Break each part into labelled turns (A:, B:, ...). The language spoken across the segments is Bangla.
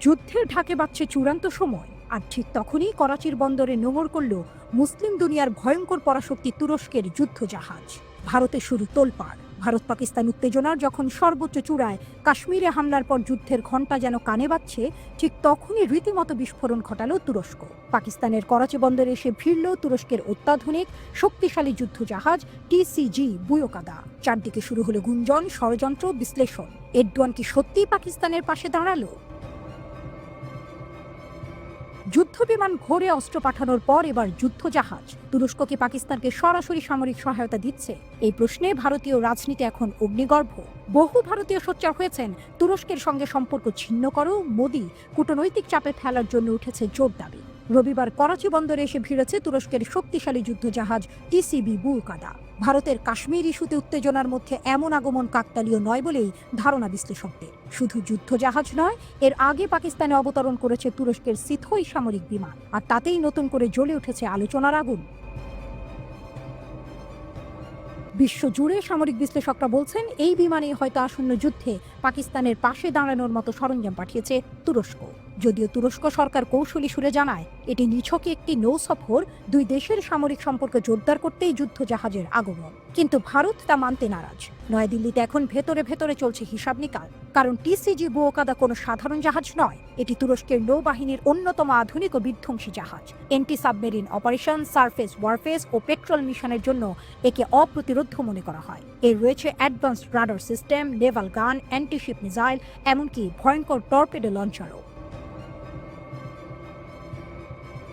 A: যুদ্ধের ঢাকে বাজছে চূড়ান্ত সময়, আর ঠিক তখনই করাচির বন্দরে নোঙর করল মুসলিম দুনিয়ার ভয়ঙ্কর পরাশক্তি তুরস্কের যুদ্ধ জাহাজ। ভারতে শুরু তোলপাড়। ভারত পাকিস্তান উত্তেজনার যখন সর্বোচ্চ চূড়ায়, কাশ্মীরে হামলার পর যুদ্ধের ঘণ্টা যেন কানে বাজছে, ঠিক তখনই রীতিমতো বিস্ফোরণ ঘটাল তুরস্ক। পাকিস্তানের করাচি বন্দরে এসে ভিড়ল তুরস্কের অত্যাধুনিক শক্তিশালী যুদ্ধ জাহাজ টিসিজি বুয়োকাদা। চারদিকে শুরু হলো গুঞ্জন, ষড়যন্ত্র, বিশ্লেষণ। এরদোয়ান কি সত্যিই পাকিস্তানের পাশে দাঁড়ালো? যুদ্ধবিমান ঘোরে অস্ত্র পাঠানোর পর এবার যুদ্ধজাহাজ। তুরস্ক কি পাকিস্তানকে সরাসরি সামরিক সহায়তা দিচ্ছে? এই প্রশ্নে ভারতীয় রাজনীতি এখন অগ্নিগর্ভ। বহু ভারতীয় সোচ্চার হয়েছেন, তুরস্কের সঙ্গে সম্পর্ক ছিন্ন করো। মোদি কূটনৈতিক চাপে ফেলার জন্য উঠেছে জোর দাবি। রবিবার করাচি বন্দরে এসে ভিড়েছে তুরস্কের শক্তিশালী যুদ্ধজাহাজ টিসিবি বুয়োকাদা। ভারতের কাশ্মীর ইস্যুতে উত্তেজনার মধ্যে এমন আগমন কাকতালীয় নয় বলেই ধারণা বিশ্লেষকদের। শুধু যুদ্ধজাহাজ নয়, এর আগে পাকিস্তানে অবতরণ করেছে তুরস্কের সিথোই সামরিক বিমান, আর তাতেই নতুন করে জ্বলে উঠেছে আলোচনার আগুন। বিশ্বজুড়ে সামরিক বিশ্লেষকরা বলছেন, এই বিমানে হয়তো আসন্ন যুদ্ধে পাকিস্তানের পাশে দাঁড়ানোর মতো সরঞ্জাম পাঠিয়েছে তুরস্ক। যদিও তুরস্ক সরকার কৌশলী সুরে জানায়, এটি নিছকই একটি নৌ সফর, দুই দেশের সামরিক সম্পর্ক জোরদার করতেই যুদ্ধ জাহাজের আগমন। কিন্তু ভারত তা মানতে নারাজ। নয়াদিল্লিতে এখন ভেতরে ভেতরে চলছে হিসাব নিকাল, কারণ টিসিজি বুয়োকাদা কোনো সাধারণ জাহাজ নয়। এটি তুরস্কের নৌবাহিনীর অন্যতম আধুনিক ও বিধ্বংসী জাহাজ। Anti submarine operation, surface warfare ও পেট্রোল মিশনের জন্য একে অপ্রতিরোধ্য মনে করা হয়। এর রয়েছে অ্যাডভান্সড রাডার সিস্টেম, নেভাল গান, অ্যান্টিশিপ মিসাইল, এমনকি ভয়ঙ্কর টর্পেডো লঞ্চারও।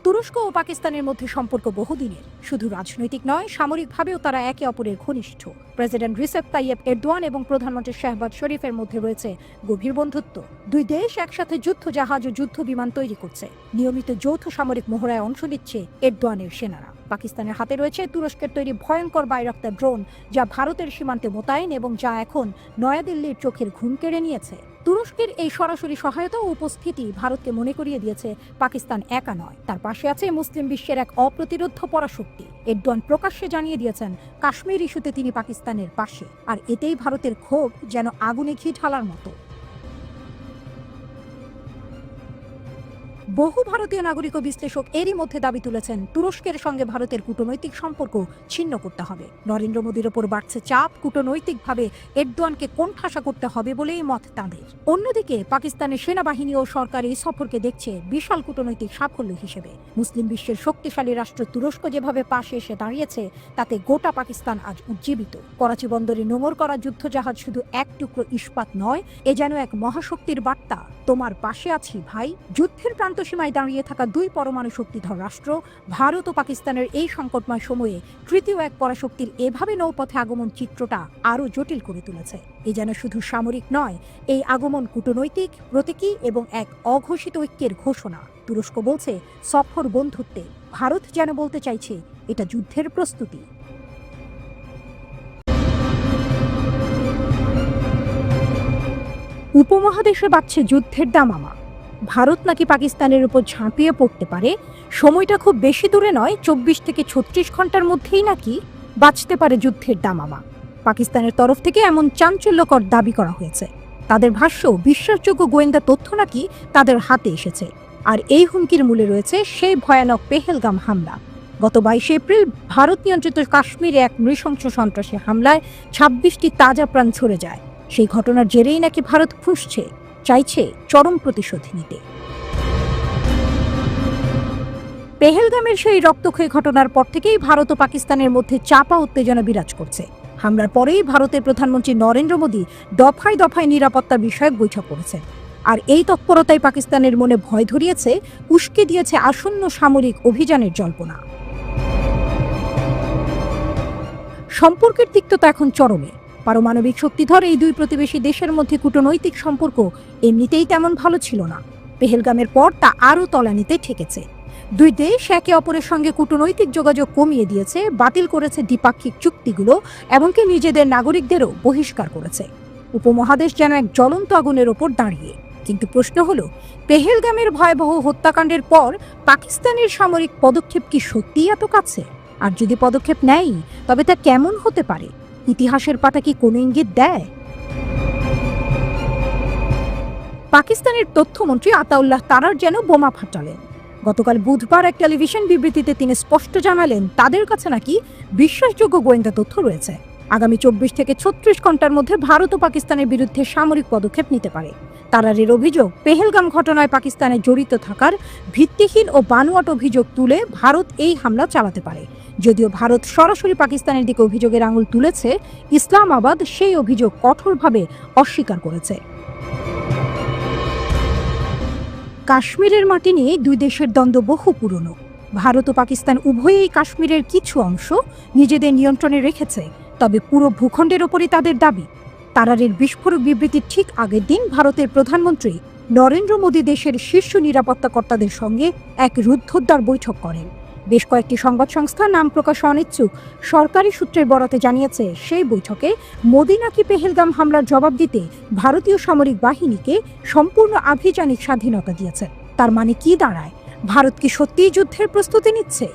A: তুরস্ক ও পাকিস্তানের মধ্যে সম্পর্ক বহুদিনের। শুধু রাজনৈতিক নয়, সামরিকভাবেও তারা একে অপরের ঘনিষ্ঠ। প্রেসিডেন্ট রিসেপ তাইয়েপ এরদোয়ান এবং প্রধানমন্ত্রী শাহবাজ শরীফের মধ্যে রয়েছে গভীর বন্ধুত্ব। দুই দেশ একসাথে যুদ্ধ জাহাজ ও যুদ্ধ বিমান তৈরি করছে। নিয়মিত যৌথ সামরিক মহড়ায় অংশ নিচ্ছে এরদোয়ানের সেনারা। পাকিস্তানের হাতে রয়েছে তুরস্কের তৈরি ভয়ঙ্কর বাইরাক্তার ড্রোন, যা ভারতের সীমান্তে মোতায়েন এবং যা এখন নয়াদিল্লির চোখের ঘুম কেড়ে নিয়েছে। তুরস্কের এই সরাসরি সহায়তা ও উপস্থিতি ভারতকে মনে করিয়ে দিয়েছে, পাকিস্তান একা নয়, তার পাশে আছে মুসলিম বিশ্বের এক অপ্রতিরোধ্য পরাশক্তি। এরদোয়ান প্রকাশ্যে জানিয়ে দিয়েছেন, কাশ্মীর ইস্যুতে তিনি পাকিস্তানের পাশে, আর এতেই ভারতের ক্ষোভ যেন আগুনে ঘি ঢালার মতো। বহু ভারতীয় নাগরিক ও বিশ্লেষক এরই মধ্যে দাবি তুলেছেন, তুরস্কের সঙ্গে ভারতের কূটনৈতিক সম্পর্ক ছিন্ন করতে হবে। নরেন্দ্র মোদীর ওপর বাড়ছে চাপ, কূটনৈতিকভাবে এরদোয়ানকে কোণঠাসা করতে হবে বলেই মত তাঁদের। অন্যদিকে পাকিস্তানের সেনাবাহিনী ও সরকার এই সফরকে দেখছে বিশাল কূটনৈতিক সাফল্য হিসেবে। মুসলিম বিশ্বের শক্তিশালী রাষ্ট্র তুরস্ক যেভাবে পাশে এসে দাঁড়িয়েছে, তাতে গোটা পাকিস্তান আজ উজ্জীবিত। করাচি বন্দরে নোঙর করা যুদ্ধজাহাজ শুধু এক টুকরো ইস্পাত নয়, এ যেন এক মহাশক্তির বার্তা, তোমার পাশে আছি ভাই। যুদ্ধের প্রান্তসীমায় দাঁড়িয়ে থাকা দুই পরমাণু শক্তিধর রাষ্ট্র, ভারত ও পাকিস্তানের এই সংকটময় সময়ে তৃতীয় এক পরাশক্তির এভাবে নৌপথে আগমন চিত্রটা আরও জটিল করে তুলেছে। এ যেন শুধু সামরিক নয়, এই আগমন কূটনৈতিক, প্রতীকী এবং এক অঘোষিত ঐক্যের ঘোষণা। তুরস্ক বলছে সফর বন্ধুত্বে, ভারত যেন বলতে চাইছে এটা যুদ্ধের প্রস্তুতি। উপমহাদেশে বাড়ছে যুদ্ধের দামামা। ভারত নাকি পাকিস্তানের উপর ঝাঁপিয়ে পড়তে পারে। সময়টা খুব বেশি দূরে নয়, 24 থেকে 36 ঘন্টার মধ্যেই নাকি বাঁচতে পারে যুদ্ধের দামামা। পাকিস্তানের তরফ থেকে এমন চাঞ্চল্যকর দাবি করা হয়েছে। তাদের ভাষ্য, বিশ্বাসযোগ্য গোয়েন্দা তথ্য নাকি তাদের হাতে এসেছে। আর এই হুমকির মূলে রয়েছে সেই ভয়ানক পেহেলগাম হামলা। গত 22 এপ্রিল ভারত নিয়ন্ত্রিত কাশ্মীরে এক নৃশংস সন্ত্রাসী হামলায় 26টি তাজা প্রাণ ঝরে যায়। সেই ঘটনার জেরেই নাকি ভারত ফুঁসছে, চাইছে চরম প্রতিশোধ নিতে। পেহেলগামের সেই রক্তক্ষয়ী ঘটনার পর থেকেই ভারত ও পাকিস্তানের মধ্যে চাপা উত্তেজনা বিরাজ করছে। হামলার পরেই ভারতের প্রধানমন্ত্রী নরেন্দ্র মোদী দফায় দফায় নিরাপত্তা বিষয়ক বৈঠক করেছেন। আর এই তৎপরতাই পাকিস্তানের মনে ভয় ধরিয়েছে, উস্কে দিয়েছে আসন্ন সামরিক অভিযানের জল্পনা। সম্পর্কের তিক্ততা এখন চরমে। পারমাণবিক শক্তিধর এই দুই প্রতিবেশী দেশের মধ্যে কূটনৈতিক সম্পর্ক এমনিতেই তেমন ভালো ছিল না। পেহেলগামের পর তা আরও তলানিতে ঠেকেছে। দুই দেশ একে অপরের সঙ্গে কূটনৈতিক যোগাযোগ কমিয়ে দিয়েছে, বাতিল করেছে দ্বিপাক্ষিক চুক্তিগুলো, এমনকি নিজেদের নাগরিকদেরও বহিষ্কার করেছে। উপমহাদেশ যেন এক জ্বলন্ত আগুনের ওপর দাঁড়িয়ে। কিন্তু প্রশ্ন হলো, পেহেলগামের ভয়াবহ হত্যাকাণ্ডের পর পাকিস্তানের সামরিক পদক্ষেপ কি সত্যিই এত কাছে? আর যদি পদক্ষেপ নেয়, তবে তা কেমন হতে পারে? ইতিহাসের পাতা কি কোনো ইঙ্গিত দেয়? পাকিস্তানের তথ্যমন্ত্রী আতাউল্লাহ তারার যেন বোমা ফাটালেন। গতকাল বুধবার এক টেলিভিশন বিবৃতিতে তিনি স্পষ্ট জানালেন, তাদের কাছে নাকি বিশ্বাসযোগ্য গোয়েন্দা তথ্য রয়েছে। আগামী 24 থেকে 36 ঘন্টার মধ্যে ভারত ও পাকিস্তানের বিরুদ্ধে সামরিক পদক্ষেপ নিতে পারে। তারারের অভিযোগ, পেহেলগাম ঘটনায় পাকিস্তানে জড়িত থাকার ভিত্তিহীন ও বানোয়াট অভিযোগ তুলে ভারত এই হামলা চালাতে পারে। যদিও ভারত সরাসরি পাকিস্তানের দিকে অভিযোগের আঙুল তুলেছে, ইসলামাবাদ সেই অভিযোগ কঠোরভাবে অস্বীকার করেছে। কাশ্মীরের মাটি নিয়ে দুই দেশের দ্বন্দ্ব বহু পুরনো। ভারত ও পাকিস্তান উভয়েই কাশ্মীরের কিছু অংশ নিজেদের নিয়ন্ত্রণে রেখেছে, তবে পুরো ভূখণ্ডের ওপরই তাদের দাবি। তারারের বিস্ফোরক বিবৃতির ঠিক আগের দিন ভারতের প্রধানমন্ত্রী নরেন্দ্র মোদী দেশের শীর্ষ নিরাপত্তা কর্তাদের সঙ্গে এক রুদ্ধদ্বার বৈঠক করেন। বেশ কয়েকটি সংবাদ সংস্থা নাম প্রকাশে অনিচ্ছুক সরকারি সূত্রের বরাতে জানিয়েছে, সেই বৈঠকে মোদী নাকি পেহেলগাম হামলার জবাব দিতে ভারতীয় সামরিক বাহিনীকে সম্পূর্ণ আভিযানিক স্বাধীনতা দিয়েছে। তার মানে কি দাঁড়ায়? ভারত কি সত্যিই যুদ্ধের প্রস্তুতি নিচ্ছে?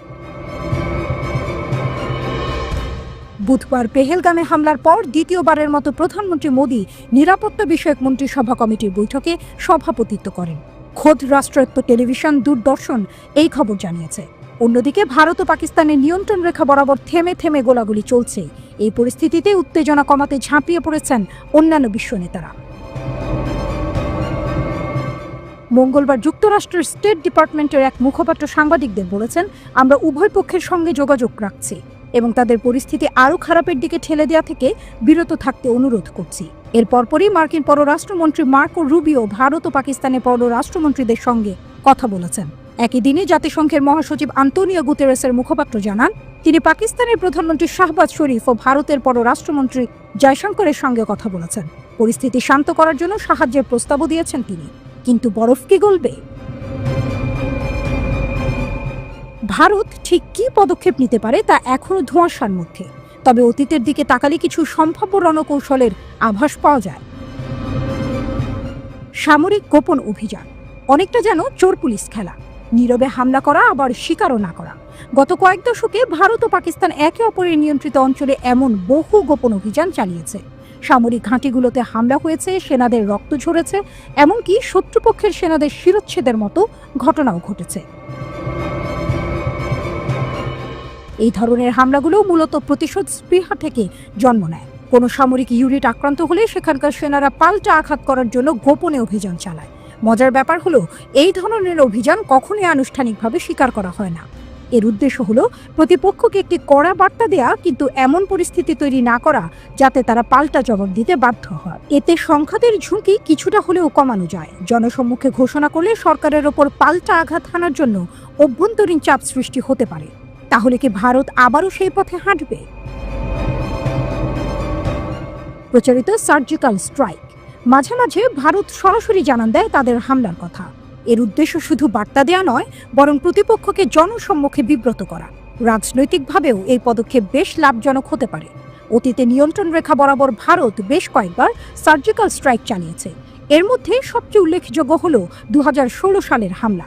A: বুধবার পেহেলগামে হামলার পর দ্বিতীয়বারের মতো প্রধানমন্ত্রী মোদী নিরাপত্তা বিষয়ক মন্ত্রিসভা কমিটির বৈঠকে সভাপতিত্ব করেন। খোদ রাষ্ট্রায়ত্ত টেলিভিশন দূরদর্শন এই খবর জানিয়েছে। অন্যদিকে ভারত ও পাকিস্তানের নিয়ন্ত্রণ রেখা বরাবর থেমে থেমে গোলাগুলি চলছে। এই পরিস্থিতিতে উত্তেজনা কমাতে ঝাঁপিয়ে পড়েছেন অন্যান্য বিশ্ব নেতারা। মঙ্গলবার যুক্তরাষ্ট্রের স্টেট ডিপার্টমেন্টের এক মুখপাত্র সাংবাদিকদের বলেছেন, আমরা উভয় পক্ষের সঙ্গে যোগাযোগ রাখছি এবং তাদের পরিস্থিতি আরও খারাপের দিকে ঠেলে দেওয়া থেকে বিরত থাকতে অনুরোধ করছি। এর পরপরই মার্কিন পররাষ্ট্রমন্ত্রী মার্কো রুবিও ভারত ও পাকিস্তানের পররাষ্ট্রমন্ত্রীদের সঙ্গে কথা বলেছেন। একই দিনে জাতিসংঘের মহাসচিব আন্তোনিও গুতেরেসের মুখপাত্র জানান, তিনি পাকিস্তানের প্রধানমন্ত্রী শাহবাজ শরীফ ও ভারতের পররাষ্ট্রমন্ত্রী জয়শঙ্করের সঙ্গে কথা বলেছেন। পরিস্থিতি শান্ত করার জন্য সাহায্যের প্রস্তাবও দিয়েছেন তিনি। কিন্তু বরফ কি গলবে? ভারত ঠিক কী পদক্ষেপ নিতে পারে তা এখনো ধোঁয়াশার মধ্যে। তবে অতীতের দিকে তাকালে কিছু সম্ভাব্য রণকৌশলের আভাস পাওয়া যায়। সামরিক গোপন অভিযান অনেকটা যেন চোর পুলিশ খেলা, নীরবে হামলা করা আবার স্বীকারও না করা। গত কয়েক দশকে ভারত ও পাকিস্তান একে অপরের নিয়ন্ত্রিত অঞ্চলে এমন বহু গোপন অভিযান চালিয়েছে। সামরিক ঘাঁটিগুলোতে হামলা হয়েছে, সেনাদের রক্ত ঝরেছে, এমনকি শত্রুপক্ষের সেনাদের শিরচ্ছেদের মতো ঘটনাও ঘটেছে। এই ধরনের হামলাগুলো মূলত প্রতিশোধ স্পৃহা থেকে জন্ম নেয়। কোনো সামরিক ইউনিট আক্রান্ত হলে সেখানকার সেনারা পাল্টা আঘাত করার জন্য গোপনে অভিযান চালায়। মজার ব্যাপার হলো, এই ধরনের অভিযান কখনোই আনুষ্ঠানিকভাবে স্বীকার করা হয় না। এর উদ্দেশ্য হলো প্রতিপক্ষকে একটি কড়া বার্তা দেয়া, কিন্তু এমন পরিস্থিতি তৈরি না করা যাতে তারা পাল্টা জবাব দিতে বাধ্য হয়। এতে সংঘাতের ঝুঁকি কিছুটা হলেও কমানো যায়। জনসম্মুখে ঘোষণা করলে সরকারের ওপর পাল্টা আঘাত হানার জন্য অভ্যন্তরীণ চাপ সৃষ্টি হতে পারে। তাহলে কি ভারত আবারও সেই পথে হাঁটবে? প্রচারিত সার্জিক্যাল স্ট্রাইক মাঝে মাঝে ভারত সরাসরি জানান দেয় তাদের হামলার কথা। এর উদ্দেশ্য শুধু বার্তা দেওয়া নয়, বরং প্রতিপক্ষকে জনসম্মুখে বিব্রত করা। রাজনৈতিকভাবেও এই পদক্ষেপ বেশ লাভজনক হতে পারে। অতীতে নিয়ন্ত্রণ রেখা বরাবর ভারত বেশ কয়েকবার সার্জিক্যাল স্ট্রাইক চালিয়েছে। এর মধ্যে সবচেয়ে উল্লেখযোগ্য হল 2016 সালের হামলা।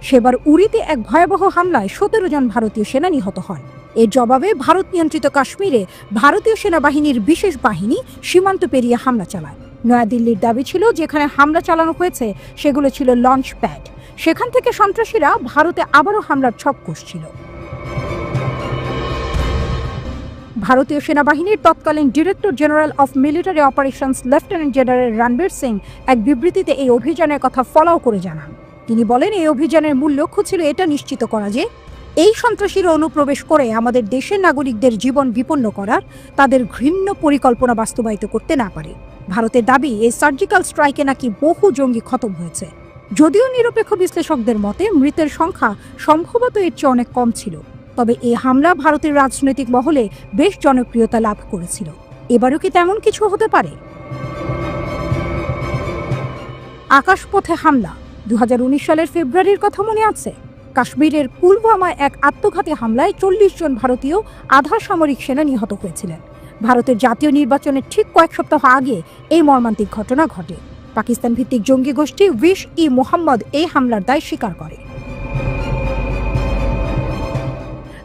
A: সেবার উরিতে এক ভয়াবহ হামলায় 17 জন ভারতীয় সেনা নিহত হন। এর জবাবে ভারত নিয়ন্ত্রিত কাশ্মীরে ভারতীয় সেনাবাহিনীর বিশেষ বাহিনী সীমান্ত পেরিয়ে হামলা চালায়। নয়াদিল্লির দাবি ছিল, যেখানে হামলা চালানো হয়েছে সেগুলো ছিল লঞ্চ প্যাড। সেখান থেকে সন্ত্রাসীরা ভারতে আবারও হামলার ছক কষছিল। ভারতীয় সেনাবাহিনীর তৎকালীন director general of military operations lieutenant general Ranbir Singh এক বিবৃতিতে এই অভিযানের কথা ফলাও করে জানান। তিনি বলেন, এই অভিযানের মূল লক্ষ্য ছিল এটা নিশ্চিত করা যে এই সন্ত্রাসীরা অনুপ্রবেশ করে আমাদের দেশের নাগরিকদের জীবন বিপন্ন করার তাদের ঘৃণ্য পরিকল্পনা বাস্তবায়িত করতে না পারে। ভারতের দাবি, এই সার্জিক্যাল স্ট্রাইকে নাকি বহু জঙ্গি খতম হয়েছে। যদিও নিরপেক্ষ বিশ্লেষকদের মতে মৃতের সংখ্যা সম্ভবত এর চেয়ে অনেক কম ছিল। তবে এই হামলা ভারতের রাজনৈতিক মহলে বেশ জনপ্রিয়তা লাভ করেছিল। এবারও কি তেমন কিছু হতে পারে? আকাশপথে হামলা 2019 সালের ফেব্রুয়ারির কথা মনে আছে? কাশ্মীরের পুলওয়ামায় এক আত্মঘাতী হামলায় 40 জন ভারতীয় আধা সামরিক সেনা নিহত হয়েছিলেন। ভারতের জাতীয় নির্বাচনের ঠিক কয়েক সপ্তাহ আগে এই মর্মান্তিক ঘটনা ঘটে। পাকিস্তান ভিত্তিক জঙ্গি গোষ্ঠী জৈশ-ই-মোহাম্মদ এই হামলার দায় স্বীকার করে।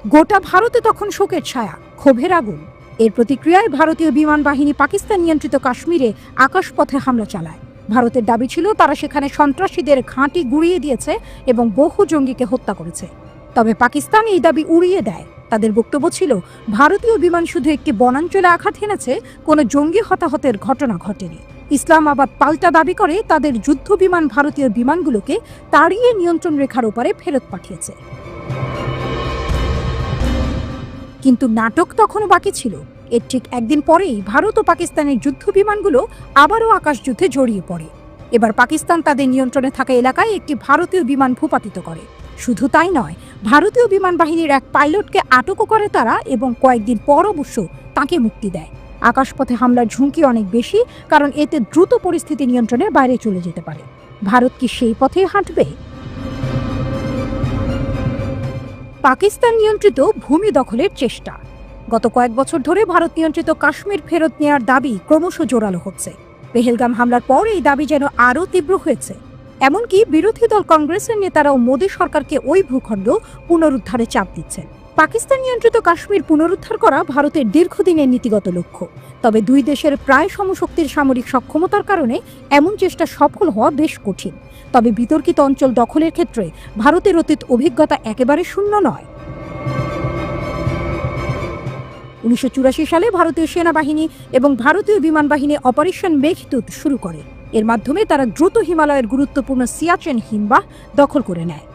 A: গোটা ভারতে তখন শোকের ছায়া, ক্ষোভের আগুন। এর প্রতিক্রিয়ায় ভারতীয় বিমান বাহিনী পাকিস্তান নিয়ন্ত্রিত কাশ্মীরে আকাশপথে হামলা চালায়। ভারতের দাবি ছিল তারা সেখানে সন্ত্রাসীদের ঘাঁটি গুঁড়িয়ে দিয়েছে এবং বহু জঙ্গিকে হত্যা করেছে। তবে পাকিস্তান এই দাবি উড়িয়ে দেয়। তাদের বক্তব্য ছিল ভারতীয় বিমান শুধু একটি বনাঞ্চলে আঘাত হেনেছে, কোনো জঙ্গি হতাহতের ঘটনা ঘটেনি। ইসলামাবাদ পাল্টা দাবি করে তাদের যুদ্ধ বিমান ভারতীয় বিমানগুলোকে তাড়িয়ে নিয়ন্ত্রণ রেখার ওপারে ফেরত পাঠিয়েছে। কিন্তু নাটক তখনও বাকি ছিল। এর ঠিক একদিন পরেই ভারত ও পাকিস্তানের যুদ্ধ বিমানগুলো আবারও আকাশযুদ্ধে জড়িয়ে পড়ে। এবার পাকিস্তান তাদের নিয়ন্ত্রণে থাকা এলাকায় একটি ভারতীয় বিমান ভূপাতিত করে। শুধু তাই নয়, ভারতীয় বিমান বাহিনীর এক পাইলটকে আটকও করে তারা এবং কয়েকদিন পর অবশ্য তাকে মুক্তি দেয়। আকাশপথে হামলার ঝুঁকি অনেক বেশি, কারণ এতে দ্রুত পরিস্থিতি নিয়ন্ত্রণের বাইরে চলে যেতে পারে। ভারত কি সেই পথেই হাঁটবে? পাকিস্তান নিয়ন্ত্রিত ভূমি দখলের চেষ্টা। গত কয়েক বছর ধরে ভারত নিয়ন্ত্রিত কাশ্মীর ফেরত নেওয়ার দাবি ক্রমশ জোরালো হচ্ছে। পেহেলগাম হামলার পর এই দাবি যেন আরও তীব্র হয়েছে। এমনকি বিরোধী দল কংগ্রেসের নেতারাও মোদী সরকারকে ওই ভূখণ্ড পুনরুদ্ধারে চাপ দিচ্ছেন। পাকিস্তান নিয়ন্ত্রিত কাশ্মীর পুনরুদ্ধার করা ভারতের দীর্ঘদিনের নীতিগত লক্ষ্য। তবে দুই দেশের প্রায় সমশক্তির সামরিক সক্ষমতার কারণে এমন চেষ্টা সফল হওয়া বেশ কঠিন। তবে বিতর্কিত অঞ্চল দখলের ক্ষেত্রে ভারতের অতীত অভিজ্ঞতা একেবারে শূন্য নয়। 1984 সালে ভারতীয় সেনাবাহিনী এবং ভারতীয় বিমান বাহিনী অপারেশন মেঘদূত শুরু করে। এর মাধ্যমে তারা দ্রুত হিমালয়ের গুরুত্বপূর্ণ সিয়াচেন হিমবাহ দখল করে নেয়।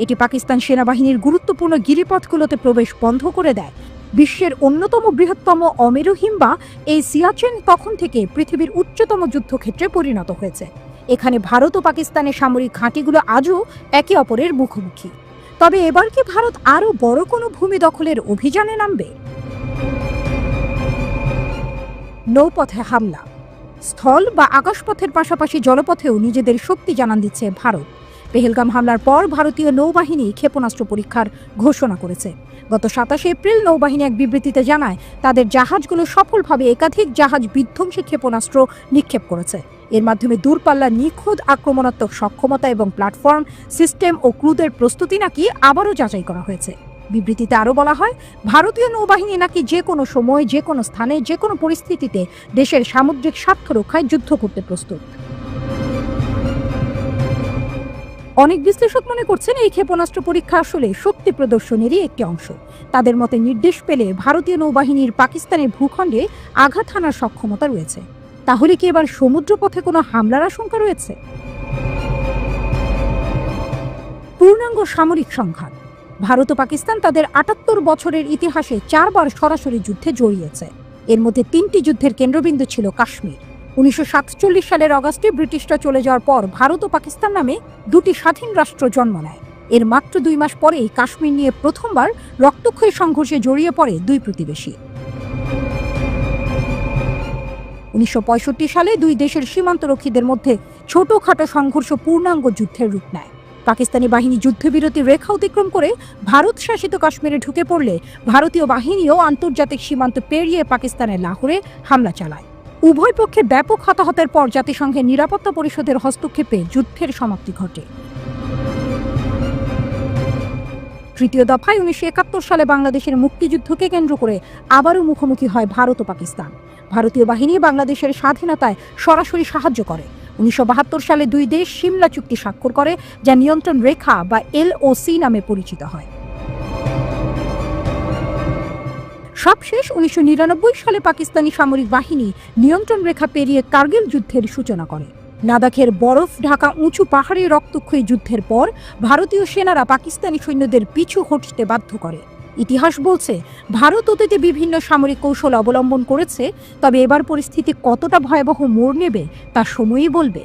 A: এটি পাকিস্তান সেনাবাহিনীর গুরুত্বপূর্ণ গিরিপথগুলোতে প্রবেশ বন্ধ করে দেয়। বিশ্বের অন্যতম বৃহত্তম অমেরু হিমবাহ এই সিয়াচেন তখন থেকে পৃথিবীর উচ্চতম যুদ্ধক্ষেত্রে পরিণত হয়েছে। এখানে ভারত ও পাকিস্তানের সামরিক ঘাঁটিগুলো আজও একে অপরের মুখোমুখি। তবে এবার কি ভারত আরও বড় কোনো ভূমি দখলের অভিযানে নামবে? নৌপথে হামলা। স্থল বা আকাশপথের পাশাপাশি জলপথেও নিজেদের শক্তি জানান দিচ্ছে ভারত। পেহেলগাম হামলার পর ভারতীয় নৌবাহিনী ক্ষেপণাস্ত্র পরীক্ষার ঘোষণা করেছে। গত 27 এপ্রিল নৌবাহিনী এক বিবৃতিতে জানায় তাদের জাহাজগুলো সফলভাবে একাধিক জাহাজ বিধ্বংসী ক্ষেপণাস্ত্র নিক্ষেপ করেছে। এর মাধ্যমে দূরপাল্লার নিখুঁত আক্রমণাত্মক সক্ষমতা এবং প্ল্যাটফর্ম সিস্টেম ও ক্রুদের প্রস্তুতি নাকি আবারও যাচাই করা হয়েছে। বিবৃতিতে আরও বলা হয়, ভারতীয় নৌবাহিনী নাকি যে কোনো সময়, যে কোনো স্থানে, যে কোনো পরিস্থিতিতে দেশের সামুদ্রিক স্বার্থ রক্ষায় যুদ্ধ করতে প্রস্তুত। অনেক বিশ্লেষক মনে করছেন এই ক্ষেপণাস্ত্র পরীক্ষা আসলে শক্তি প্রদর্শনেরই একটি অংশ। তাদের মতে নির্দেশ পেলে ভারতীয় নৌবাহিনীর পাকিস্তানের ভূখণ্ডে আঘাত হানার সক্ষমতা রয়েছে। তাহলে কি এবার সমুদ্রপথে কোনো হামলার আশঙ্কা রয়েছে? পূর্ণাঙ্গ সামরিক সংঘাত। ভারত ও পাকিস্তান তাদের ৭৮ বছরের ইতিহাসে 4 বার সরাসরি যুদ্ধে জড়িয়েছে। এর মধ্যে 3টি যুদ্ধের কেন্দ্রবিন্দু ছিল কাশ্মীর। 1947 সালের অগাস্টে ব্রিটিশরা চলে যাওয়ার পর ভারত ও পাকিস্তান নামে দুটি স্বাধীন রাষ্ট্র জন্ম নেয়। এর মাত্র 2 মাস পরেই কাশ্মীর নিয়ে প্রথমবার রক্তক্ষয়ী সংঘর্ষে জড়িয়ে পড়ে দুই প্রতিবেশী। 1965 সালে দুই দেশের সীমান্তরক্ষীদের মধ্যে ছোটখাটো সংঘর্ষ পূর্ণাঙ্গ যুদ্ধের রূপ নেয়। পাকিস্তানি বাহিনী যুদ্ধবিরতির রেখা অতিক্রম করে ভারত শাসিত কাশ্মীরে ঢুকে পড়লে ভারতীয় বাহিনীও আন্তর্জাতিক সীমান্ত পেরিয়ে পাকিস্তানের লাহোরে হামলা চালায়। উভয় পক্ষে ব্যাপক হতাহতের পর জাতিসংঘের নিরাপত্তা পরিষদের হস্তক্ষেপে যুদ্ধের সমাপ্তি ঘটে। তৃতীয় দফায় 1971 সালে বাংলাদেশের মুক্তিযুদ্ধকে কেন্দ্র করে আবারও মুখোমুখি হয় ভারত ও পাকিস্তান। ভারতীয় বাহিনী বাংলাদেশের স্বাধীনতায় সরাসরি সাহায্য করে। 1972 সালে দুই দেশ সিমলা চুক্তি স্বাক্ষর করে, যা নিয়ন্ত্রণ রেখা বা LOC নামে পরিচিত হয়। সবশেষ 1999 সালে পাকিস্তানি সামরিক বাহিনী নিয়ন্ত্রণ রেখা পেরিয়ে কার্গিল যুদ্ধের সূচনা করে। লাদাখের বরফ ঢাকা উঁচু পাহাড়ি রক্তক্ষয়ী যুদ্ধের পর ভারতীয় সেনারা পাকিস্তানি সৈন্যদের পিছু হটতে বাধ্য করে। ইতিহাস বলছে ভারত অতীতে বিভিন্ন সামরিক কৌশল অবলম্বন করেছে, তবে এবার পরিস্থিতি কতটা ভয়াবহ মোড় নেবে তা সময়ই বলবে।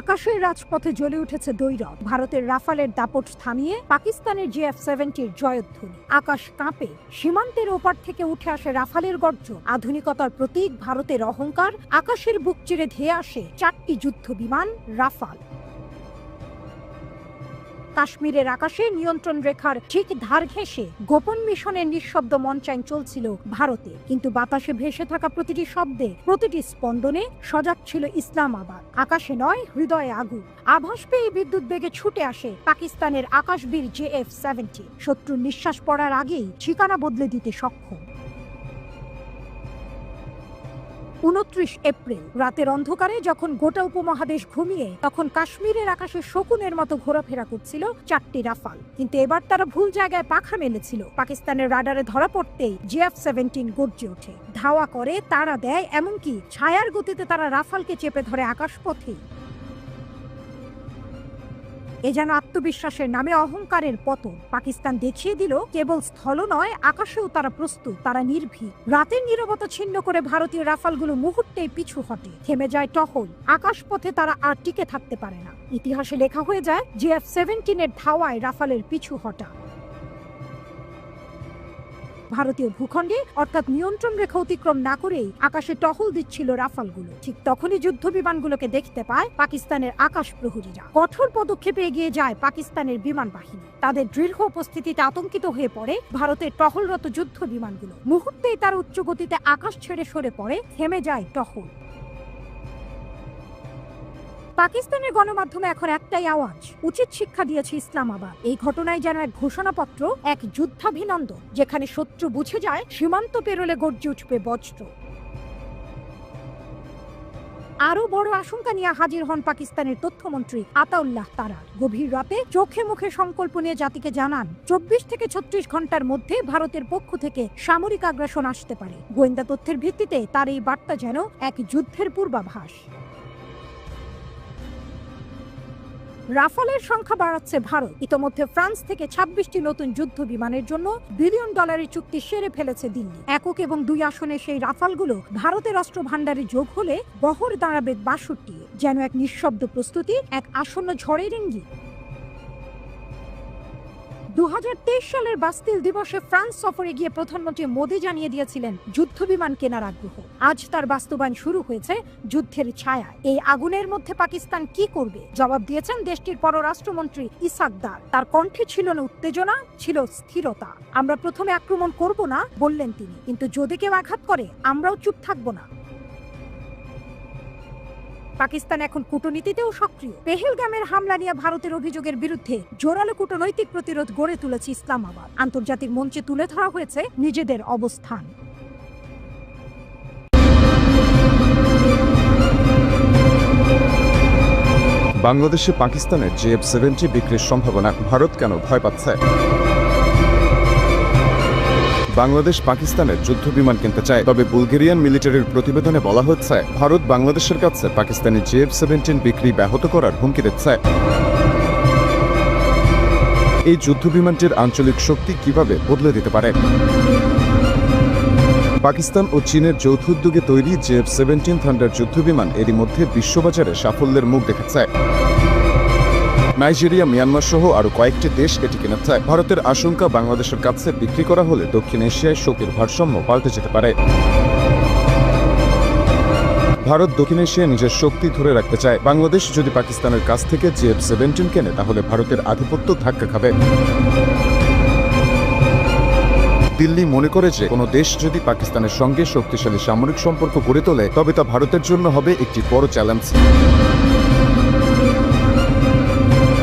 A: আকাশের রাজপথে জ্বলে উঠেছে দ্বৈরথ। ভারতের রাফালের দাপট থামিয়ে পাকিস্তানের JF-70 জয়ধ্বনি। আকাশ কাঁপে, সীমান্তের ওপার থেকে উঠে আসে রাফালের গর্জন। আধুনিকতার প্রতীক, ভারতের অহংকার। আকাশের বুক চিরে ধেয়ে আসে 4টি যুদ্ধ বিমান রাফাল। কাশ্মীরের আকাশে নিয়ন্ত্রণ রেখার ঠিক ধার ঘেঁষে গোপন মিশনের নিঃশব্দ মঞ্চায়ন চলছিল ভারতে, কিন্তু বাতাসে ভেসে থাকা প্রতিটি শব্দে, প্রতিটি স্পন্দনে সজাগ ছিল ইসলামাবাদ। আকাশে নয়, হৃদয়ে আগুন। আভাস পেয়ে বিদ্যুৎ বেগে ছুটে আসে পাকিস্তানের আকাশবীর JF-70, শত্রুর নিঃশ্বাস পড়ার আগেই ঠিকানা বদলে দিতে সক্ষম। 29 এপ্রিল রাতের অন্ধকারে যখন গোটা উপমহাদেশ ঘুমিয়ে, তখন কাশ্মীরের আকাশে শকুনের মতো ঘোরাফেরা করছিল 4টি রাফাল। কিন্তু এবার তারা ভুল জায়গায় পাখা মেলেছিল। পাকিস্তানের রাডারে ধরা পড়তেই JF-17 গর্জে ওঠে, ধাওয়া করে, তাড়া দেয়, এমনকি ছায়ার গতিতে তারা রাফালকে চেপে ধরে আকাশপথে। এ যেন আত্মবিশ্বাসের নামে অহংকারের পতন। পাকিস্তান দেখিয়ে দিল কেবল স্থল নয়, আকাশেও তারা প্রস্তুত, তারা নির্ভীক। রাতের নীরবতা ছিন্ন করে ভারতীয় রাফালগুলো মুহূর্তেই পিছু হটে, থেমে যায় টহল। আকাশপথে তারা আর টিকে থাকতে পারে না। ইতিহাসে লেখা হয়ে যায় JF-17 এর ধাওয়ায় রাফালের পিছু হটা। ভারতীয় ভূখণ্ডে অর্থাৎ নিয়ন্ত্রণ রেখা অতিক্রম না করেই আকাশে টহল দিচ্ছিল রাফালগুলো। ঠিক তখনই যুদ্ধ বিমানগুলোকে দেখতে পায় পাকিস্তানের আকাশ প্রহরীরা। কঠোর পদক্ষেপে এগিয়ে যায় পাকিস্তানের বিমান বাহিনী। তাদের দৃঢ় উপস্থিতিতে আতঙ্কিত হয়ে পড়ে ভারতের টহলরত যুদ্ধ বিমানগুলো। মুহূর্তেই তার উচ্চ গতিতে আকাশ ছেড়ে সরে পড়ে, থেমে যায় টহল। পাকিস্তানের গণমাধ্যমে এখন একটাই আওয়াজ, উচিত শিক্ষা দিয়েছে ইসলামাবাদ। এই ঘটনায় যেন এক ঘোষণাপত্র, এক যুদ্ধাভিনন্দন, যেখানে শত্রু বুঝে যায় সীমান্ত পেরোলে গর্জে উঠবে বজ্র। আরো বড় আশঙ্কা নিয়ে হাজির হন পাকিস্তানের তথ্যমন্ত্রী আতাউল্লাহ তারার। গভীর রাতে চোখে মুখে সংকল্প নিয়ে জাতিকে জানান 24 থেকে 36 ঘন্টার মধ্যে ভারতের পক্ষ থেকে সামরিক আগ্রাসন আসতে পারে। গোয়েন্দা তথ্যের ভিত্তিতে তার এই বার্তা যেন এক যুদ্ধের পূর্বাভাস। রাফালের সংখ্যা বাড়াচ্ছে ভারত। ইতোমধ্যে ফ্রান্স থেকে 26টি নতুন যুদ্ধ বিমানের জন্য বিলিয়ন ডলারের চুক্তি সেরে ফেলেছে দিল্লি। 1 এবং 2 আসনে সেই রাফালগুলো ভারতের অস্ত্র ভান্ডারে যোগ হলে বহর দাঁড়াবে 62। যেন এক নিঃশব্দ প্রস্তুতি, এক আসন্ন ঝড়ের ইঙ্গিত। 2023 সালের বাস্তিল দিবসে ফ্রান্স সফরে গিয়ে প্রধানমন্ত্রী মোদি জানিয়ে দিয়েছিলেন যুদ্ধ বিমান কেনার আগ্রহ। আজ তার বাস্তবায়ন শুরু হয়েছে যুদ্ধের ছায়া। এই আগুনের মধ্যে পাকিস্তান কি করবে জবাব দিয়েছেন দেশটির পররাষ্ট্রমন্ত্রী ইসাক দার। তার কণ্ঠে ছিল না উত্তেজনা, ছিল স্থিরতা। আমরা প্রথমে আক্রমণ করব না বললেন তিনি, কিন্তু যদি কেউ আঘাত করে আমরাও চুপ থাকবো না। পাকিস্তান এখন কূটনীতিতেও সক্রিয়। পেহেলগামের হামলা নিয়ে ভারতের অভিযোগের বিরুদ্ধে জোরালো কূটনৈতিক প্রতিরোধ গড়ে তুলেছে ইসলামাবাদ। আন্তর্জাতিক মঞ্চে তুলে ধরা হয়েছে নিজেদের অবস্থান।
B: বাংলাদেশে পাকিস্তানের JF-70 বিক্রির সম্ভাবনা, ভারত কেন ভয় পাচ্ছে? বাংলাদেশ পাকিস্তানের যুদ্ধ বিমান কিনতে চায়, তবে বুলগেরিয়ান মিলিটারির প্রতিবেদনে বলা হচ্ছে ভারত বাংলাদেশের কাছে পাকিস্তানি JF-17 বিক্রি ব্যাহত করার হুমকি দিচ্ছে। এই যুদ্ধ বিমানটির আঞ্চলিক শক্তি কিভাবে বদলে দিতে পারে? পাকিস্তান ও চীনের যৌথ উদ্যোগে তৈরি JF-17 থান্ডার যুদ্ধ বিমান এরই মধ্যে বিশ্ববাজারে সাফল্যের মুখ দেখাচ্ছে। নাইজেরিয়া, মিয়ানমার সহ আরো কয়েকটি দেশ এটি কিনেছে। ভারতের আশঙ্কা বাংলাদেশের কাছে বিক্রি করা হলে দক্ষিণ এশিয়ায় শক্তির ভারসাম্য পাল্টে যেতে পারে। ভারত দক্ষিণ এশিয়ায় নিজের শক্তি ধরে রাখতে চায়। বাংলাদেশ যদি পাকিস্তানের কাছ থেকে JF-17 কেনে, তাহলে ভারতের আধিপত্য ধাক্কা খাবে। দিল্লি মনে করে যে কোনো দেশ যদি পাকিস্তানের সঙ্গে শক্তিশালী সামরিক সম্পর্ক গড়ে তোলে, তবে তা ভারতের জন্য হবে একটি বড় চ্যালেঞ্জ।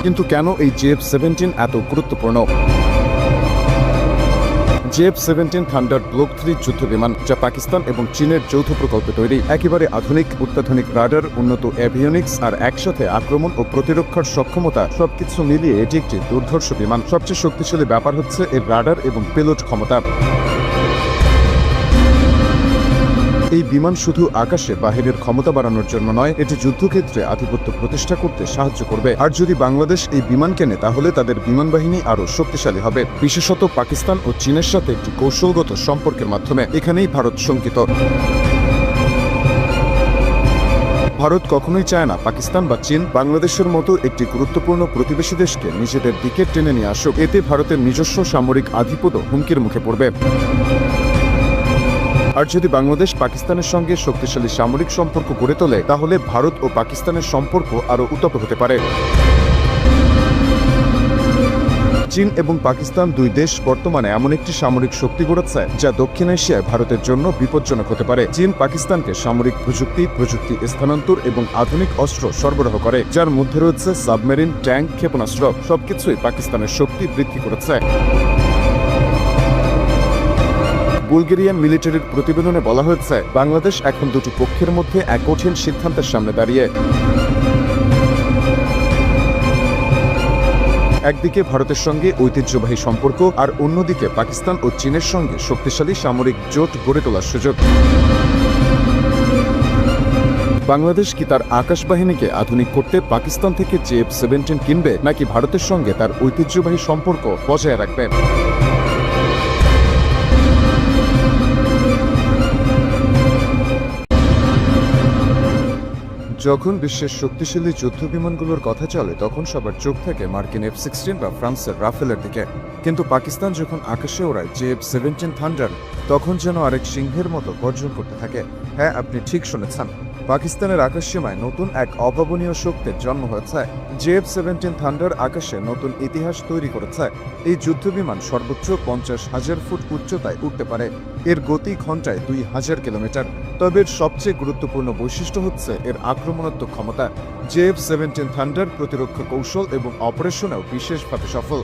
B: কিন্তু কেন এই JF-17 এত গুরুত্বপূর্ণ? JF-17 থান্ডার ব্লক 3 যুদ্ধ বিমান, যা পাকিস্তান এবং চীনের যৌথ প্রকল্পে তৈরি। একেবারে আধুনিক, অত্যাধুনিক রাডার, উন্নত এভিওনিক্স আর একসাথে আক্রমণ ও প্রতিরক্ষার সক্ষমতা, সবকিছু মিলিয়ে এটি একটি দুর্ধর্ষ বিমান। সবচেয়ে শক্তিশালী ব্যাপার হচ্ছে এর রাডার এবং পেলোড ক্ষমতা। এই বিমান শুধু আকাশে বাহিনীর ক্ষমতা বাড়ানোর জন্য নয়, এটি যুদ্ধক্ষেত্রে আধিপত্য প্রতিষ্ঠা করতে সাহায্য করবে। আর যদি বাংলাদেশ এই বিমান কেনে, তাহলে তাদের বিমান বাহিনী আরও শক্তিশালী হবে, বিশেষত পাকিস্তান ও চীনের সাথে একটি কৌশলগত সম্পর্কের মাধ্যমে। এখানেই ভারত শঙ্কিত। ভারত কখনোই চায় না পাকিস্তান বা চীন বাংলাদেশের মতো একটি গুরুত্বপূর্ণ প্রতিবেশী দেশকে নিজেদের দিকে টেনে নিয়ে আসুক। এতে ভারতের নিজস্ব সামরিক আধিপত্য হুমকির মুখে পড়বে। আর যদি বাংলাদেশ পাকিস্তানের সঙ্গে শক্তিশালী সামরিক সম্পর্ক গড়ে তোলে, তাহলে ভারত ও পাকিস্তানের সম্পর্ক আরও উত্তপ্ত হতে পারে। চীন এবং পাকিস্তান দুই দেশ বর্তমানে এমন একটি সামরিক শক্তি গড়েছে যা দক্ষিণ এশিয়ায় ভারতের জন্য বিপজ্জনক হতে পারে। চীন পাকিস্তানকে সামরিক প্রযুক্তি স্থানান্তর এবং আধুনিক অস্ত্র সরবরাহ করে, যার মধ্যে রয়েছে সাবমেরিন, ট্যাঙ্ক, ক্ষেপণাস্ত্র। সবকিছুই পাকিস্তানের শক্তি বৃদ্ধি করেছে। বুলগেরিয়ান মিলিটারির প্রতিবেদনে বলা হয়েছে, বাংলাদেশ এখন দুটি পক্ষের মধ্যে এক কঠিন সিদ্ধান্তের সামনে দাঁড়িয়ে। একদিকে ভারতের সঙ্গে ঐতিহ্যবাহী সম্পর্ক, আর অন্যদিকে পাকিস্তান ও চীনের সঙ্গে শক্তিশালী সামরিক জোট গড়ে তোলার সুযোগ। বাংলাদেশ কি তার আকাশ বাহিনীকে আধুনিক করতে পাকিস্তান থেকে JF-17 কিনবে, নাকি ভারতের সঙ্গে তার ঐতিহ্যবাহী সম্পর্ক বজায় রাখবে? যখন বিশ্বের শক্তিশালী যুদ্ধ বিমানগুলোর কথা চলে, তখন সবার চোখ থাকে মার্কিন F-16 বা ফ্রান্সের রাফেলের দিকে। কিন্তু পাকিস্তান যখন আকাশে ওড়ায় JF-17 থান্ডার, তখন যেন আরেক সিংহের মতো গর্জন করতে থাকে। হ্যাঁ, আপনি ঠিক শুনেছেন, পাকিস্তানের আকাশসীমায় নতুন এক অভাবনীয় শক্তির জন্ম হয়েছে। JF-17 থান্ডার আকাশে নতুন ইতিহাস তৈরি করেছে। এই যুদ্ধবিমান সর্বোচ্চ 50,000 ফুট উচ্চতায় উঠতে পারে। এর গতি ঘন্টায় 2000 কিলোমিটার। তবে এর সবচেয়ে গুরুত্বপূর্ণ বৈশিষ্ট্য হচ্ছে এর আক্রমণাত্মক ক্ষমতা। JF-17 থান্ডার প্রতিরক্ষা কৌশল এবং অপারেশনেও বিশেষভাবে সফল।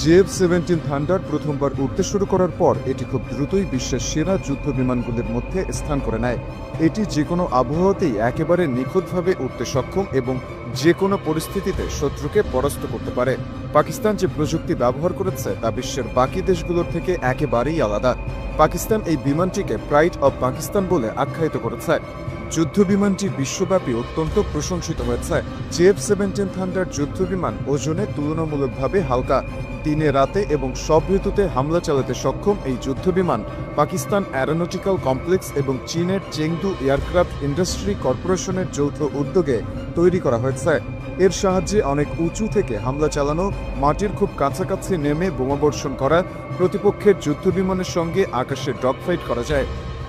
B: JF-17 থান্ডার প্রথমবার উড়তে শুরু করার পর এটি খুব দ্রুতই বিশ্বের সেরা যুদ্ধ বিমানগুলির মধ্যে স্থান করে নেয়। এটি যে কোনো আবহাওয়াতেই একেবারে নিখুঁতভাবে উড়তে সক্ষম এবং যে কোনো পরিস্থিতিতে শত্রুকে পরাস্ত করতে পারে। পাকিস্তান যে প্রযুক্তি ব্যবহার করেছে তা বিশ্বের বাকি দেশগুলোর থেকে একেবারেই আলাদা। পাকিস্তান এই বিমানটিকে প্রাইড অব পাকিস্তান বলে আখ্যায়িত করেছে। যুদ্ধ বিমানটি বিশ্বব্যাপী অত্যন্ত প্রশংসিত হয়েছে। JF-17 থান্ডার যুদ্ধ বিমান ওজনে তুলনামূলকভাবে হালকা। দিনে, রাতে এবং সব ঋতুতে হামলা চালাতে সক্ষম এই যুদ্ধ বিমান পাকিস্তান অ্যারোনটিক্যাল কমপ্লেক্স এবং চীনের চেংদু এয়ারক্রাফট ইন্ডাস্ট্রি কর্পোরেশনের যৌথ উদ্যোগে তৈরি করা হয়েছে। এর সাহায্যে অনেক উঁচু থেকে হামলা চালানো, মাটির খুব কাছাকাছি নেমে বোমাবর্ষণ করা, প্রতিপক্ষের যুদ্ধ বিমানের সঙ্গে আকাশে ডগফাইট করা যায়।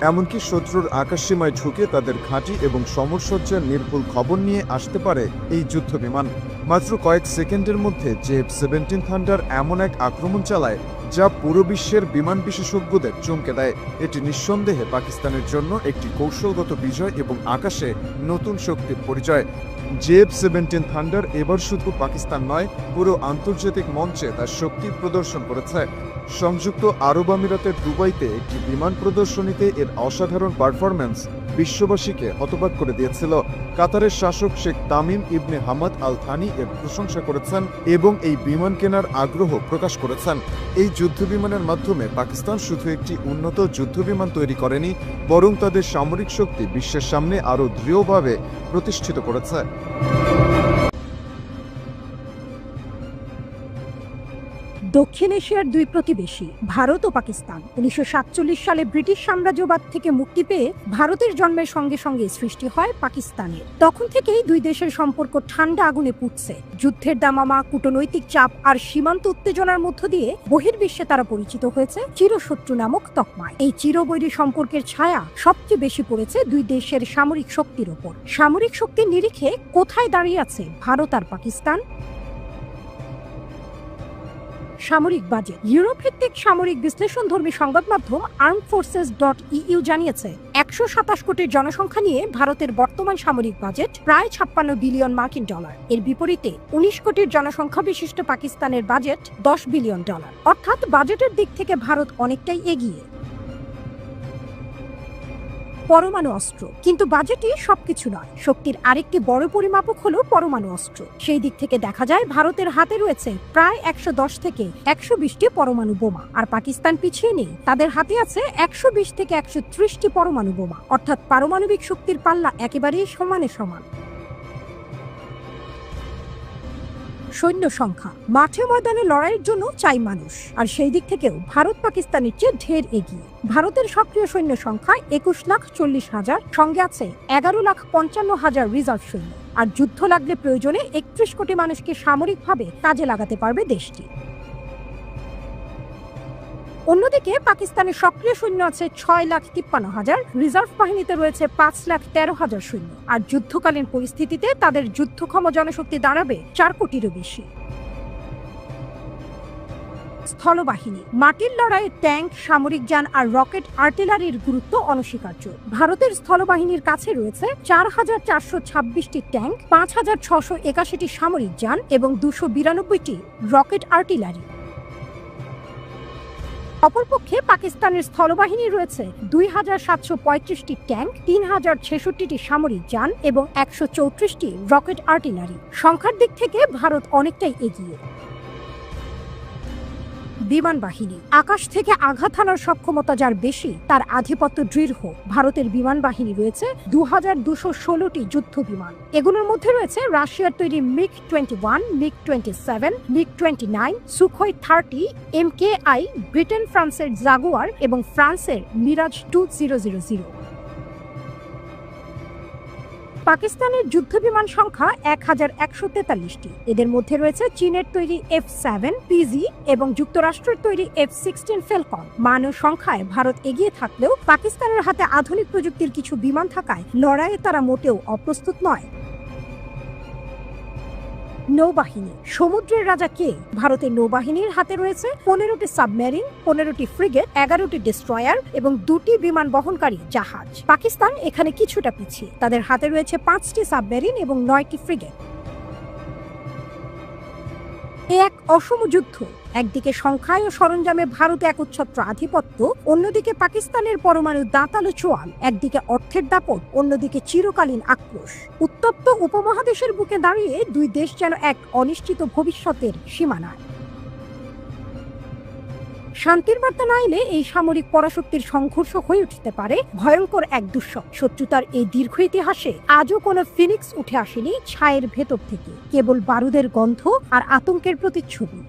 B: এমনকি শত্রুর আকাশসীমায় ঢুকে তাদের ঘাঁটি এবং সমরসজ্জার নির্ভুল খবর নিয়ে আসতে পারে এই যুদ্ধ বিমান। মাত্র কয়েক সেকেন্ডের মধ্যে JF-17 থান্ডার এমন এক আক্রমণ চালায় যা পুরো বিশ্বের বিমান বিশেষজ্ঞদের চমকে দেয়। এটি নিঃসন্দেহে পাকিস্তানের জন্য একটি কৌশলগত বিজয় এবং আকাশে নতুন শক্তির পরিচয়। JF-17 থান্ডার এবার শুধু পাকিস্তান নয়, পুরো আন্তর্জাতিক মঞ্চে তার শক্তি প্রদর্শন করেছে। সংযুক্ত আরব আমিরাতের দুবাইতে একটি বিমান প্রদর্শনীতে এর অসাধারণ পারফরম্যান্স বিশ্ববাসীকে হতবাক করে দিয়েছিল। কাতারের শাসক শেখ তামিম ইবনে হামাদ আল থানি এর প্রশংসা করেছেন এবং এই বিমান কেনার আগ্রহ প্রকাশ করেছেন। এই যুদ্ধবিমানের মাধ্যমে পাকিস্তান শুধু একটি উন্নত যুদ্ধবিমান তৈরি করেনি, বরং তাদের সামরিক শক্তি বিশ্বের সামনে আরও দৃঢ়ভাবে প্রতিষ্ঠিত করেছে।
A: দক্ষিণ এশিয়ার দুই প্রতিবেশী ভারত ও পাকিস্তান 1947 সালে ব্রিটিশ সাম্রাজ্যবাদ থেকে মুক্তি পেয়ে ভারতের জন্মের সঙ্গে সঙ্গে সৃষ্টি হয় পাকিস্তানের। তখন থেকেই দুই দেশের সম্পর্ক ঠান্ডা আগুনে পুড়ছে। যুদ্ধের দামামা, কূটনৈতিক চাপ আর সীমান্ত উত্তেজনার মধ্য দিয়ে বহির্বিশ্বে তারা পরিচিত হয়েছে চিরশত্রু নামক তকমায়। এই চিরবৈরী সম্পর্কের ছায়া সবচেয়ে বেশি পড়েছে দুই দেশের সামরিক শক্তির ওপর। সামরিক শক্তির নিরিখে কোথায় দাঁড়িয়ে আছে ভারত আর পাকিস্তান? সামরিক বাজেট। ইউরোপ ভিত্তিক সামরিক বিশ্লেষণধর্মী সংবাদ মাধ্যম armedforces.eu জানিয়েছে, 127 কোটির জনসংখ্যা নিয়ে ভারতের বর্তমান সামরিক বাজেট প্রায় 56 বিলিয়ন মার্কিন ডলার। এর বিপরীতে 19 কোটির জনসংখ্যা বিশিষ্ট পাকিস্তানের বাজেট 10 বিলিয়ন ডলার। অর্থাৎ বাজেটের দিক থেকে ভারত অনেকটাই এগিয়ে। পরমাণু অস্ত্র। কিন্তু বাজেটই সবকিছু নয়। শক্তির আরেকটি বড় পরিমাপক হলো পরমাণু অস্ত্র। সেই দিক থেকে দেখা যায় ভারতের হাতে রয়েছে প্রায় 110 থেকে 120টি পরমাণু বোমা, আর পাকিস্তান পিছিয়ে নেই। তাদের হাতে আছে 120 থেকে 130টি পরমাণু বোমা। অর্থাৎ পারমাণবিক শক্তির পাল্লা একেবারেই সমানে সমান। সৈন্য সংখ্যা। মাঠে ময়দানে লড়াইয়ের জন্য চাই মানুষ, আর সেই দিক থেকেও ভারত পাকিস্তানের চেয়ে ঢের এগিয়ে। ভারতের সক্রিয় সৈন্য সংখ্যা 21,40,000, সঙ্গে আছে 11,55,000 রিজার্ভ সৈন্য। আর যুদ্ধ লাগলে প্রয়োজনে 31 কোটি মানুষকে সামরিকভাবে কাজে লাগাতে পারবে দেশটি। অন্যদিকে পাকিস্তানের সক্রিয় সৈন্য আছে 6,53,000, রিজার্ভ বাহিনীতে রয়েছে 5,13,000 সৈন্য। আর যুদ্ধকালীন পরিস্থিতিতে তাদের যুদ্ধক্ষম জনশক্তি দাঁড়াবে 4 কোটিরও বেশি। স্থলবাহিনী। মাটির লড়াইয়ে ট্যাঙ্ক, সামরিক যান আর রকেট আর্টিলারির গুরুত্ব অনস্বীকার্য। ভারতের স্থলবাহিনীর কাছে রয়েছে ৪,৪২৬টি ট্যাঙ্ক, ৫,৬৮১টি সামরিক যান এবং ২৯২টি রকেট আর্টিলারি। অপরপক্ষে পাকিস্তানের স্থলবাহিনী রয়েছে ২,৭৩৫টি ট্যাঙ্ক, ৩,০৬৬টি সামরিক যান এবং ১৩৪টি রকেট আর্টিলারি। সংখ্যার দিক থেকে ভারত অনেকটাই এগিয়ে। বিমান বাহিনী। আকাশ থেকে আঘাত হানার সক্ষমতা যার বেশি, তার আধিপত্য দৃঢ়। ভারতের বিমান বাহিনী রয়েছে ২,২১৬টি যুদ্ধ বিমান। এগুলোর মধ্যে রয়েছে রাশিয়ার তৈরি MiG-21, MiG-27, MiG-29, Sukhoi 30, MKI, Britain ফ্রান্সের জাগুয়ার এবং ফ্রান্সের মিরাজ 2000। পাকিস্তানের যুদ্ধ বিমান সংখ্যা ১,১৪৩টি। এদের মধ্যে রয়েছে চীনের তৈরি F-7, PZ এবং যুক্তরাষ্ট্রের তৈরি F-16 ফ্যালকন। মান ও সংখ্যায় ভারত এগিয়ে থাকলেও পাকিস্তানের হাতে আধুনিক প্রযুক্তির কিছু বিমান থাকায় লড়াইয়ে তারা মোটেও অপ্রস্তুত নয়। নৌবাহিনী। সমুদ্রের রাজা কে? ভারতের নৌবাহিনীর হাতে রয়েছে 15টি সাবমেরিন, 15টি ফ্রিগেট, 11টি ডেস্ট্রয়ার এবং 2টি বিমান বহনকারী জাহাজ। পাকিস্তান এখানে কিছুটা পিছিয়ে। তাদের হাতে রয়েছে 5টি সাবমেরিন এবং 9টি ফ্রিগেট। এক অসম যুদ্ধ। একদিকে সংখ্যায় ও সরঞ্জামে ভারতে একচ্ছত্র আধিপত্য, অন্যদিকে পাকিস্তানের পরমাণু দাঁতালো চোয়াল। একদিকে অর্থের দাপট, অন্যদিকে চিরকালীন আক্রোশ। উত্তপ্ত উপমহাদেশের বুকে দাঁড়িয়ে দুই দেশ যেন এক অনিশ্চিত ভবিষ্যতের সীমানায়। শান্তির বার্তা না এলে এই সামরিক পরাশক্তির সংঘর্ষ হয়ে উঠতে পারে ভয়ঙ্কর এক দুঃস্বপ্ন। শত্রুতার এই দীর্ঘ ইতিহাসে আজও কোনো ফিনিক্স উঠে আসেনি ছায়ের ভেতর থেকে, কেবল বারুদের গন্ধ আর আতঙ্কের প্রতিচ্ছবি।